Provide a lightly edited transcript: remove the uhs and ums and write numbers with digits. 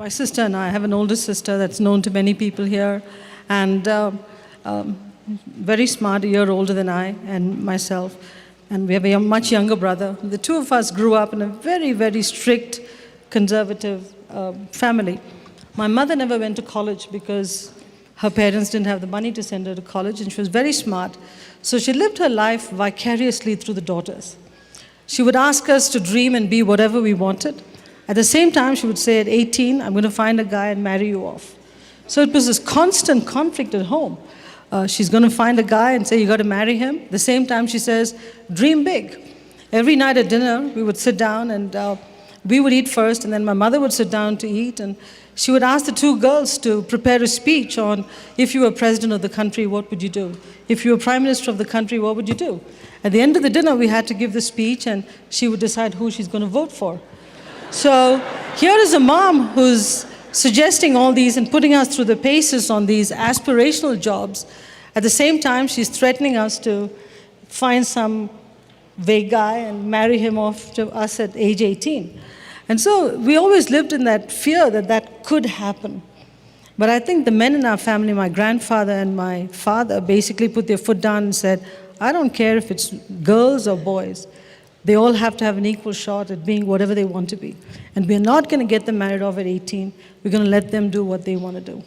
My sister and I have an older sister that's known to many people here, and very smart, a year older than I and myself. And we have a much younger brother. The two of us grew up in a very, very strict, conservative family. My mother never went to college because her parents didn't have the money to send her to college, and she was very smart. So she lived her life vicariously through the daughters. She would ask us to dream and be whatever we wanted. At the same time, she would say, at 18, I'm going to find a guy and marry you off. So it was this constant conflict at home. She's going to find a guy and say, you got to marry him. At the same time, she says, dream big. Every night at dinner, we would sit down and we would eat first, and then my mother would sit down to eat, and she would ask the two girls to prepare a speech on, if you were president of the country, what would you do? If you were prime minister of the country, what would you do? At the end of the dinner, we had to give the speech, and she would decide who she's going to vote for. So here is a mom who's suggesting all these and putting us through the paces on these aspirational jobs. At the same time, she's threatening us to find some vague guy and marry him off to us at age 18. And so we always lived in that fear that that could happen. But I think the men in our family, my grandfather and my father, basically put their foot down and said, I don't care if it's girls or boys. They all have to have an equal shot at being whatever they want to be. And we're not going to get them married off at 18. We're going to let them do what they want to do.